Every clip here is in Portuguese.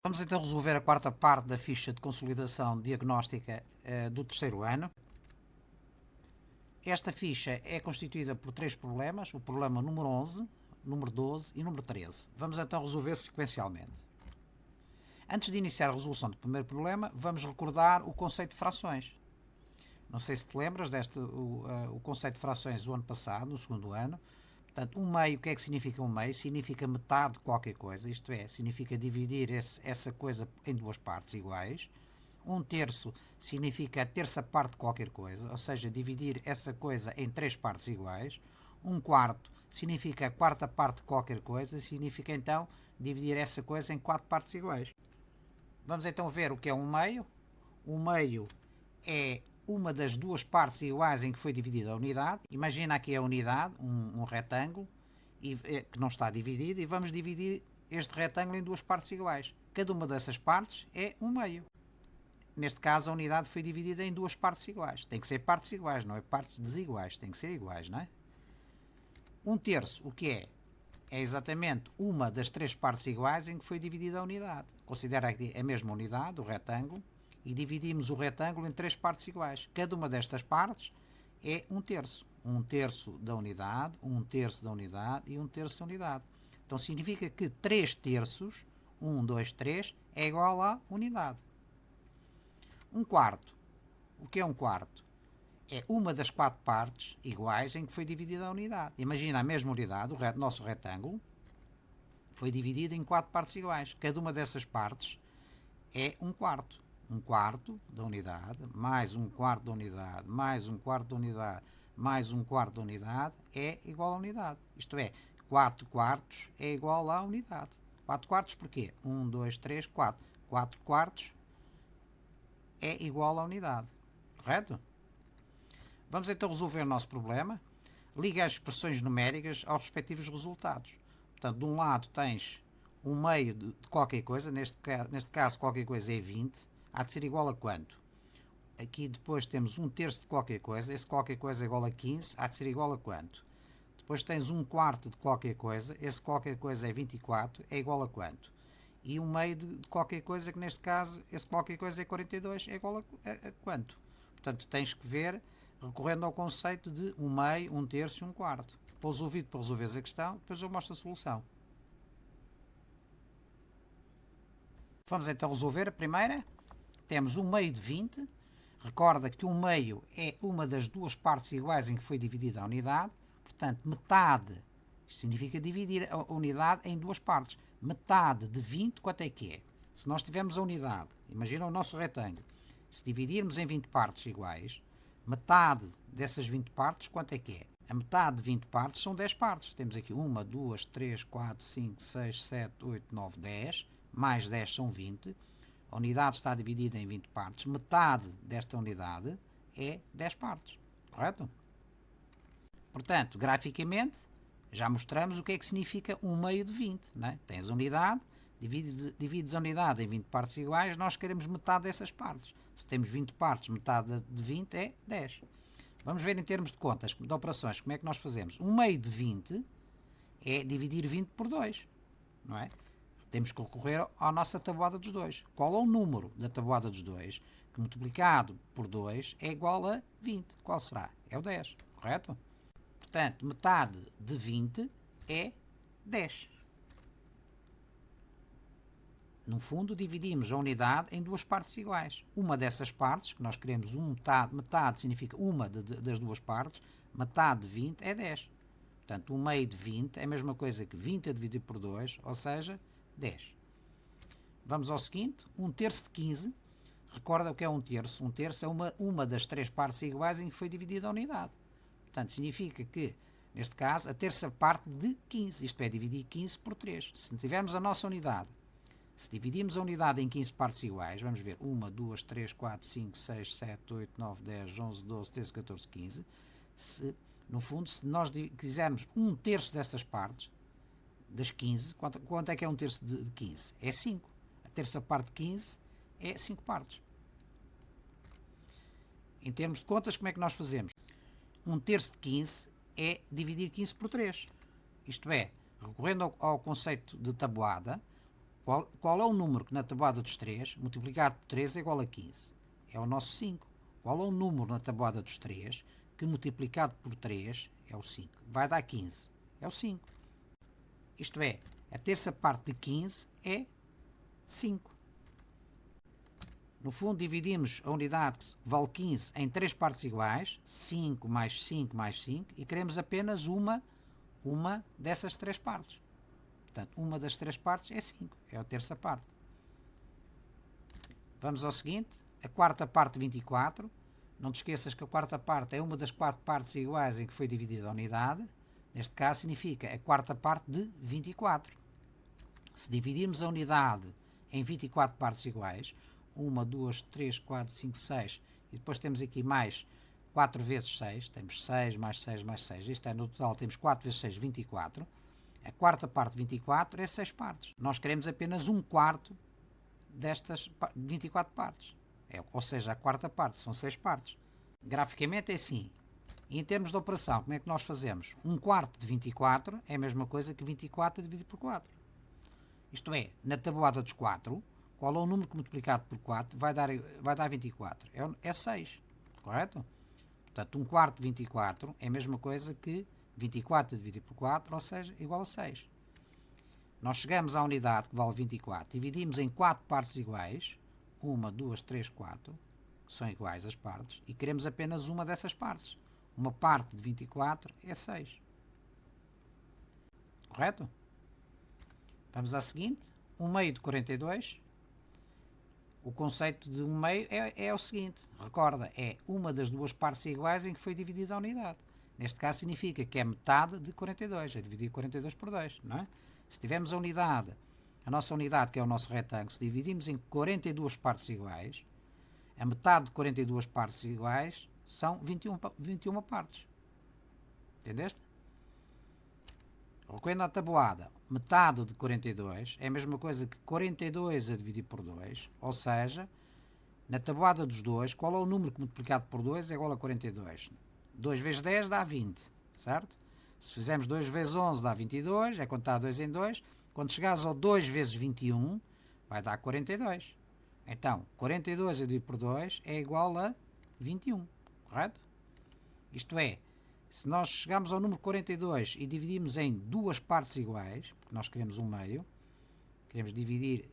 Vamos então resolver a quarta parte da ficha de consolidação diagnóstica do terceiro ano. Esta ficha é constituída por três problemas, o problema número 11, número 12 e número 13. Vamos então resolver sequencialmente. Antes de iniciar a resolução do primeiro problema, vamos recordar o conceito de frações. Não sei se te lembras o conceito de frações do ano passado, no segundo ano. Portanto, um meio, o que é que significa um meio? Significa metade de qualquer coisa, isto é, significa dividir essa coisa em duas partes iguais. Um terço significa a terça parte de qualquer coisa, ou seja, dividir essa coisa em três partes iguais. Um quarto significa a quarta parte de qualquer coisa, significa então dividir essa coisa em quatro partes iguais. Vamos então ver o que é um meio. Um meio é uma das duas partes iguais em que foi dividida a unidade. Imagina aqui a unidade, um retângulo, que não está dividido, e vamos dividir este retângulo em duas partes iguais. Cada uma dessas partes é um meio. Neste caso, a unidade foi dividida em duas partes iguais. Tem que ser partes iguais, não é partes desiguais. Tem que ser iguais, não é? Um terço, o que é? É exatamente uma das três partes iguais em que foi dividida a unidade. Considera aqui a mesma unidade, o retângulo, e dividimos o retângulo em três partes iguais. Cada uma destas partes é um terço. Um terço da unidade, um terço da unidade e um terço da unidade. Então significa que 3 terços, 1, 2, 3, é igual à unidade. Um quarto. O que é um quarto? É uma das quatro partes iguais em que foi dividida a unidade. Imagina a mesma unidade, o nosso retângulo, foi dividido em quatro partes iguais. Cada uma dessas partes é um quarto. Um quarto da unidade, mais um quarto da unidade, mais um quarto da unidade, mais um quarto da unidade é igual à unidade. Isto é, 4 quartos é igual à unidade. 4 quartos porquê? 1, 2, 3, 4. 4 quartos é igual à unidade. Correto? Vamos então resolver o nosso problema. Liga as expressões numéricas aos respectivos resultados. Portanto, de um lado tens um meio de qualquer coisa, neste caso qualquer coisa é 20, há de ser igual a quanto? Aqui depois temos um terço de qualquer coisa, esse qualquer coisa é igual a 15, há de ser igual a quanto? Depois tens um quarto de qualquer coisa, esse qualquer coisa é 24, é igual a quanto? E um meio de qualquer coisa, que neste caso, esse qualquer coisa é 42, é igual a quanto? Portanto, tens que ver, recorrendo ao conceito de um meio, um terço e um quarto. Pôs o vídeo para resolveres a questão, depois eu mostro a solução. Vamos então resolver a primeira. Temos um meio de 20. Recorda que um meio é uma das duas partes iguais em que foi dividida a unidade. Portanto, metade, isto significa dividir a unidade em duas partes. Metade de 20, quanto é que é? Se nós tivermos a unidade, imagina o nosso retângulo, se dividirmos em 20 partes iguais, metade dessas 20 partes, quanto é que é? A metade de 20 partes são 10 partes. Temos aqui 1, 2, 3, 4, 5, 6, 7, 8, 9, 10. Mais 10 são 20. A unidade está dividida em 20 partes. Metade desta unidade é 10 partes. Correto? Portanto, graficamente, já mostramos o que é que significa um meio de 20. Não é? Tens a unidade, divides a unidade em 20 partes iguais, nós queremos metade dessas partes. Se temos 20 partes, metade de 20 é 10. Vamos ver em termos de contas, de operações, como é que nós fazemos. Um meio de 20 é dividir 20 por 2. Não é? Temos que recorrer à nossa tabuada dos 2. Qual é o número da tabuada dos 2 que multiplicado por 2 é igual a 20? Qual será? É o 10, correto? Portanto, metade de 20 é 10. No fundo, dividimos a unidade em duas partes iguais. Uma dessas partes, que nós queremos metade significa uma das duas partes, metade de 20 é 10. Portanto, um meio de 20 é a mesma coisa que 20 a dividir por 2, ou seja, 10. Vamos ao seguinte, um terço de 15. Recorda o que é um terço? Um terço é uma das três partes iguais em que foi dividida a unidade. Portanto, significa que, neste caso, a terça parte de 15. Isto é, dividir 15 por 3. Se tivermos a nossa unidade, se dividirmos a unidade em 15 partes iguais, vamos ver 1, 2, 3, 4, 5, 6, 7, 8, 9, 10, 11, 12, 13, 14, 15. No fundo, se nós quisermos um terço destas partes, das 15, quanto é que é um terço de 15? É 5. A terça parte de 15 é 5 partes. Em termos de contas, como é que nós fazemos? Um terço de 15 é dividir 15 por 3. Isto é, recorrendo ao conceito de tabuada, Qual é o número que na tabuada dos 3 multiplicado por 3 é igual a 15? É o nosso 5. Qual é o número na tabuada dos 3 que multiplicado por 3 é o 5? Vai dar 15. É o 5. Isto é, a terça parte de 15 é 5. No fundo, dividimos a unidade que vale 15 em 3 partes iguais, 5 mais 5 mais 5, e queremos apenas uma dessas 3 partes. Portanto, uma das 3 partes é 5, é a terça parte. Vamos ao seguinte, a quarta parte de 24. Não te esqueças que a quarta parte é uma das 4 partes iguais em que foi dividida a unidade. Neste caso, significa a quarta parte de 24. Se dividirmos a unidade em 24 partes iguais, 1, 2, 3, 4, 5, 6, e depois temos aqui mais 4 vezes 6, temos 6 mais 6 mais 6, isto é, no total temos 4 vezes 6, 24. A quarta parte de 24 é 6 partes. Nós queremos apenas um quarto destas 24 partes. Ou seja, a quarta parte são 6 partes. Graficamente é assim. E em termos de operação, como é que nós fazemos? Um quarto de 24 é a mesma coisa que 24 dividido por 4. Isto é, na tabuada dos 4, qual é o número que multiplicado por 4 vai dar 24? É 6, correto? Portanto, um quarto de 24 é a mesma coisa que 24 dividido por 4, ou seja, igual a 6. Nós chegamos à unidade que vale 24, dividimos em 4 partes iguais, 1, 2, 3, 4, que são iguais as partes, e queremos apenas uma dessas partes. Uma parte de 24 é 6. Correto? Vamos à seguinte. 1 meio de 42. O conceito de 1 meio é o seguinte. Recorda, é uma das duas partes iguais em que foi dividida a unidade. Neste caso significa que é metade de 42. É dividir 42 por 2, não é? Se tivermos a unidade, a nossa unidade, que é o nosso retângulo, se dividimos em 42 partes iguais, a metade de 42 partes iguais são 21 partes. Entendeste? Recolhendo a tabuada, metade de 42 é a mesma coisa que 42 a dividir por 2, ou seja, na tabuada dos 2, qual é o número que multiplicado por 2 é igual a 42? 2 vezes 10 dá 20, certo? Se fizermos 2 vezes 11 dá 22, é contar 2 em 2. Quando chegares ao 2 vezes 21, vai dar 42. Então, 42 a dividir por 2 é igual a 21, correto? Isto é, se nós chegarmos ao número 42 e dividimos em duas partes iguais, porque nós queremos um meio, queremos dividir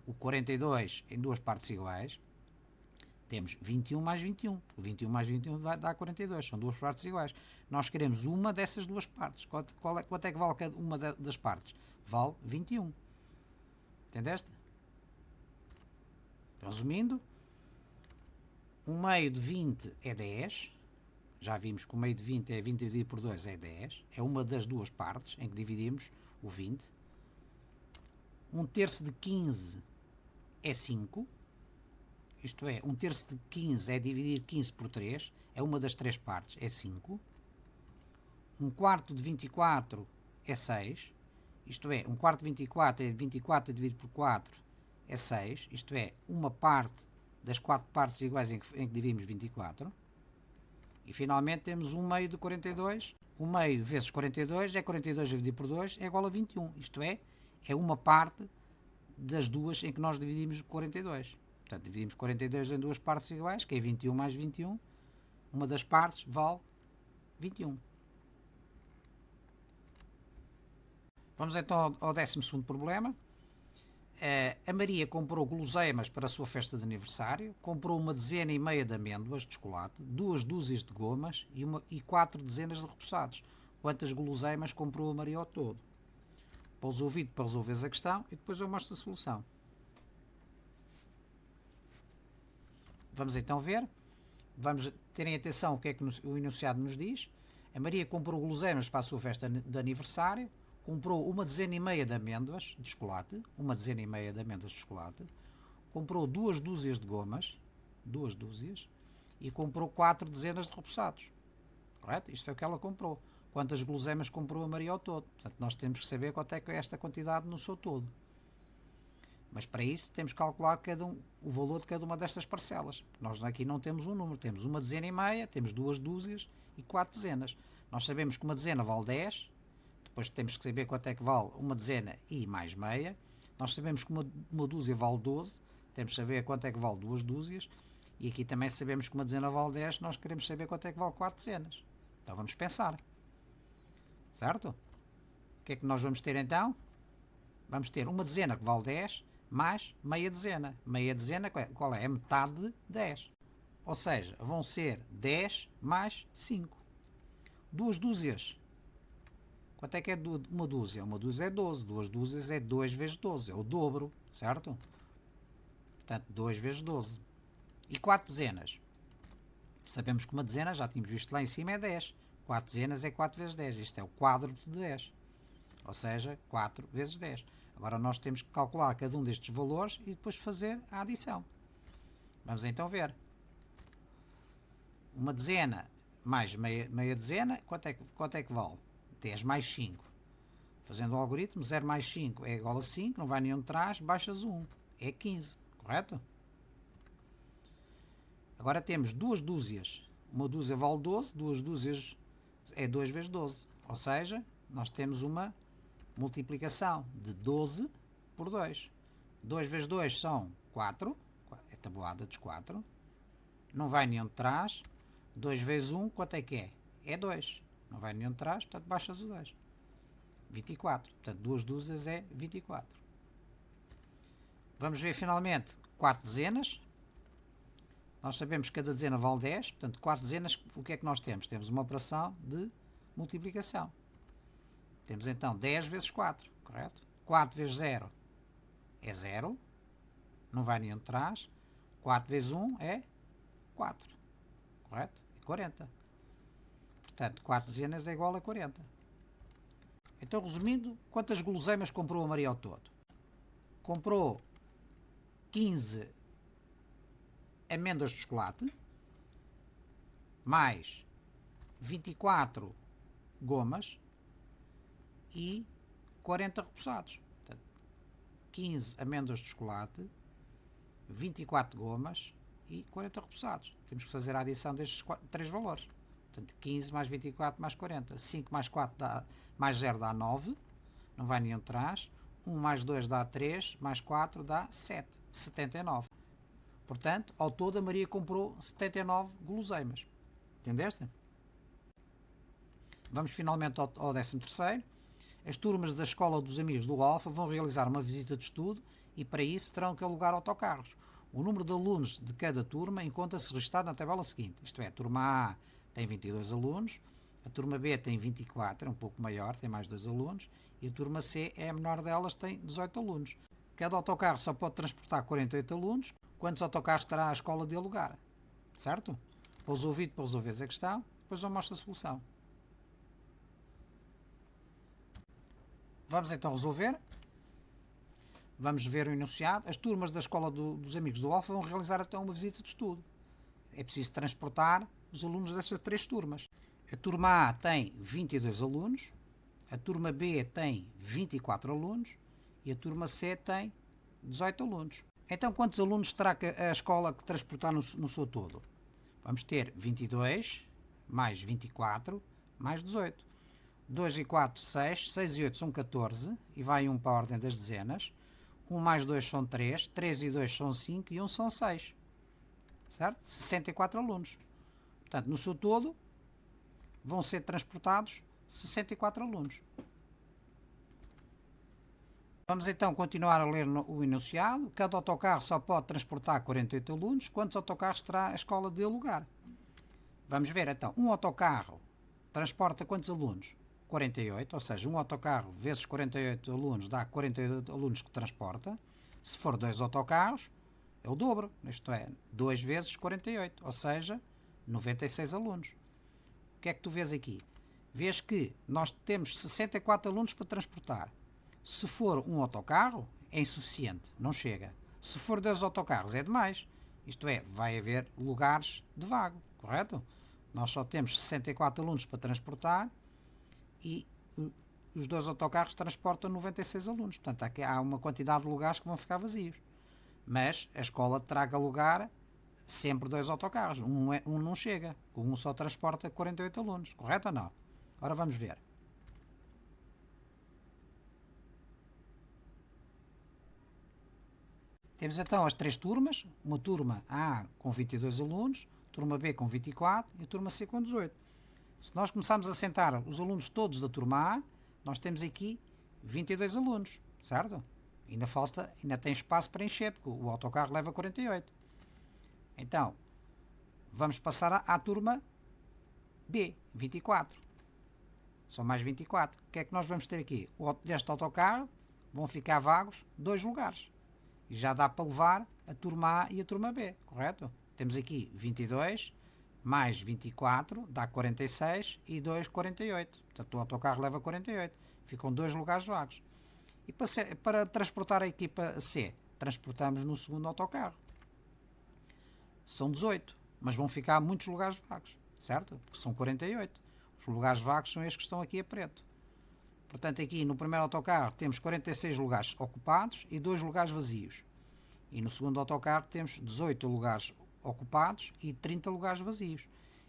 o 42 em duas partes iguais, temos 21 mais 21. 21 mais 21 vai dar 42, são duas partes iguais. Nós queremos uma dessas duas partes. Quanto é que vale cada uma das partes? Vale 21. Entendeste? Resumindo, 1 meio de 20 é 10. Já vimos que o meio de 20 é 20 dividido por 2 é 10. É uma das duas partes em que dividimos o 20. 1 terço de 15 é 5. Isto é, 1 terço de 15 é dividir 15 por 3. É uma das três partes, é 5. 1 quarto de 24 é 6. Isto é, 1 quarto de 24 é 24 dividido por 4 é 6. Isto é, uma parte das 4 partes iguais em que dividimos 24. E finalmente temos 1 meio de 42. 1 meio vezes 42 é 42 dividido por 2 é igual a 21. Isto é uma parte das duas em que nós dividimos 42. Portanto, dividimos 42 em duas partes iguais, que é 21 mais 21. Uma das partes vale 21. Vamos então ao 12º problema. A Maria comprou guloseimas para a sua festa de aniversário, comprou uma dezena e meia de amêndoas de chocolate, 2 dúzias de gomas e 4 dezenas de repousados. Quantas guloseimas comprou a Maria ao todo? Pousa o vídeo para resolveres a questão e depois eu mostro a solução. Vamos então ver. Vamos terem atenção ao que é que o enunciado nos diz. A Maria comprou guloseimas para a sua festa de aniversário, comprou uma dezena e meia de amêndoas de chocolate, comprou 2 dúzias de gomas, 2 dúzias, e comprou 4 dezenas de repousados. Correto? Isto foi o que ela comprou. Quantas guloseimas comprou a Maria ao todo? Portanto, nós temos que saber quanto é que é esta quantidade no seu todo. Mas para isso temos que calcular o valor de cada uma destas parcelas. Nós aqui não temos um número, temos uma dezena e meia, temos 2 dúzias e 4 dezenas. Nós sabemos que uma dezena vale 10, depois temos que saber quanto é que vale uma dezena e mais meia. Nós sabemos que uma dúzia vale 12, temos que saber quanto é que vale 2 dúzias, e aqui também sabemos que uma dezena vale 10, nós queremos saber quanto é que vale 4 dezenas. Então vamos pensar. Certo? O que é que nós vamos ter então? Vamos ter uma dezena que vale 10 mais meia dezena. Meia dezena qual é? É metade de 10. Ou seja, vão ser 10 mais 5. 2 dúzias. Quanto é que é uma dúzia? Uma dúzia é 12. 2 dúzias é 2 vezes 12. É o dobro, certo? Portanto, 2 vezes 12. E 4 dezenas? Sabemos que uma dezena, já tínhamos visto lá em cima, é 10. 4 dezenas é 4 vezes 10. Isto é o quádruplo de 10. Ou seja, 4 vezes 10. Agora nós temos que calcular cada um destes valores e depois fazer a adição. Vamos então ver. Uma dezena mais meia dezena, quanto é que vale? 10 mais 5. Fazendo o algoritmo, 0 mais 5 é igual a 5, não vai nenhum de trás, baixas 1. É 15, correto? Agora temos 2 dúzias. Uma dúzia vale 12, 2 dúzias é 2 vezes 12. Ou seja, nós temos uma multiplicação de 12 por 2. 2 vezes 2 são 4. É tabuada dos 4. Não vai nenhum de trás. 2 vezes 1, quanto é que é? É 2. Não vai nenhum de trás, portanto baixas o 2. 24. Portanto, 2 dúzias é 24. Vamos ver finalmente 4 dezenas. Nós sabemos que cada dezena vale 10. Portanto, 4 dezenas, o que é que nós temos? Temos uma operação de multiplicação. Temos então 10 vezes 4, correto? 4 vezes 0 é 0. Não vai nenhum de trás. 4 vezes 1 é 4. Correto? É 40. Portanto, 4 dezenas é igual a 40. Então, resumindo, quantas guloseimas comprou a Maria ao todo? Comprou 15 amêndoas de chocolate, mais 24 gomas e 40 repousados. Portanto, 15 amêndoas de chocolate, 24 gomas e 40 repousados. Temos que fazer a adição destes 3 valores. Portanto, 15 mais 24 mais 40. 5 mais 4 mais 0 dá 9. Não vai nenhum de trás. 1 mais 2 dá 3. Mais 4 dá 7. 79. Portanto, ao todo a Maria comprou 79 guloseimas. Entendeste? Vamos finalmente ao 13º. As turmas da Escola dos Amigos do Alfa vão realizar uma visita de estudo e para isso terão que alugar autocarros. O número de alunos de cada turma encontra-se registado na tabela seguinte. Isto é, a turma A tem 22 alunos, a turma B tem 24, é um pouco maior, tem mais 2 alunos, e a turma C é a menor delas, tem 18 alunos. Cada autocarro só pode transportar 48 alunos. Quantos autocarros terá a escola de alugar? Certo? Pouso o ouvido para resolveres a questão, depois eu mostro a solução. Vamos então resolver. Vamos ver o enunciado. As turmas da Escola dos Amigos do Alfa vão realizar então uma visita de estudo. É preciso transportar os alunos dessas 3 turmas. A turma A tem 22 alunos, a turma B tem 24 alunos e a turma C tem 18 alunos. Então, quantos alunos terá a escola que transportar no seu todo? Vamos ter 22 mais 24 mais 18. 2 e 4, 6. 6 e 8 são 14 e vai 1 para a ordem das dezenas. 1 mais 2 são 3. 3 e 2 são 5 e 1 são 6. Certo? 64 alunos. Portanto, no seu todo, vão ser transportados 64 alunos. Vamos então continuar a ler o enunciado. Cada autocarro só pode transportar 48 alunos. Quantos autocarros terá a escola de alugar? Vamos ver então. Um autocarro transporta quantos alunos? 48, ou seja, um autocarro vezes 48 alunos dá 48 alunos que transporta. Se for 2 autocarros, é o dobro. Isto é, 2 vezes 48, ou seja, 96 alunos. O que é que tu vês aqui? Vês que nós temos 64 alunos para transportar. Se for um autocarro, é insuficiente, não chega. Se for 2 autocarros, é demais. Isto é, vai haver lugares de vago, correto? Nós só temos 64 alunos para transportar e os 2 autocarros transportam 96 alunos. Portanto, aqui há uma quantidade de lugares que vão ficar vazios. Mas a escola terá que alugar sempre 2 autocarros. Um não chega. Um só transporta 48 alunos. Correto ou não? Ora, vamos ver. Temos então as três turmas, uma turma A com 22 alunos, turma B com 24 e a turma C com 18. Se nós começarmos a sentar os alunos todos da turma A, nós temos aqui 22 alunos, certo? Ainda tem espaço para encher, porque o autocarro leva 48. Então, vamos passar à turma B, 24. São mais 24. O que é que nós vamos ter aqui? Deste autocarro vão ficar vagos 2 lugares. E já dá para levar a turma A e a turma B, correto? Temos aqui 22 mais 24 dá 46 e 2, 48. Portanto, o autocarro leva 48. Ficam 2 lugares vagos. E para transportar a equipa C, transportamos no segundo autocarro. São 18, mas vão ficar muitos lugares vagos, certo? Porque são 48. Os lugares vagos são estes que estão aqui a preto. Portanto, aqui no primeiro autocarro temos 46 lugares ocupados e 2 lugares vazios. E no segundo autocarro temos 18 lugares ocupados e 30 lugares vazios.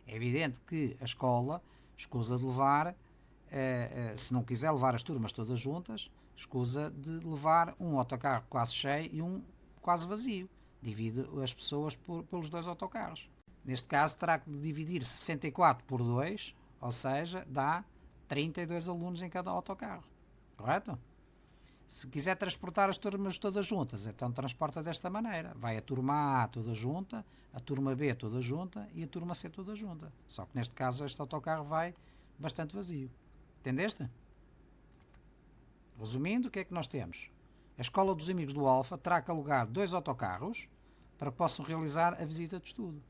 É evidente que a escola escusa de levar, se não quiser levar as turmas todas juntas, escusa de levar um autocarro quase cheio e um quase vazio. Divide as pessoas pelos 2 autocarros. Neste caso terá que dividir 64 por 2, ou seja, dá 32 alunos em cada autocarro. Correto? Se quiser transportar as turmas todas juntas, então transporta desta maneira. Vai a turma A toda junta, a turma B toda junta e a turma C toda junta. Só que neste caso este autocarro vai bastante vazio. Entendeste? Resumindo, o que é que nós temos? A Escola dos Amigos do Alfa terá que alugar 2 autocarros para que possam realizar a visita de estudo.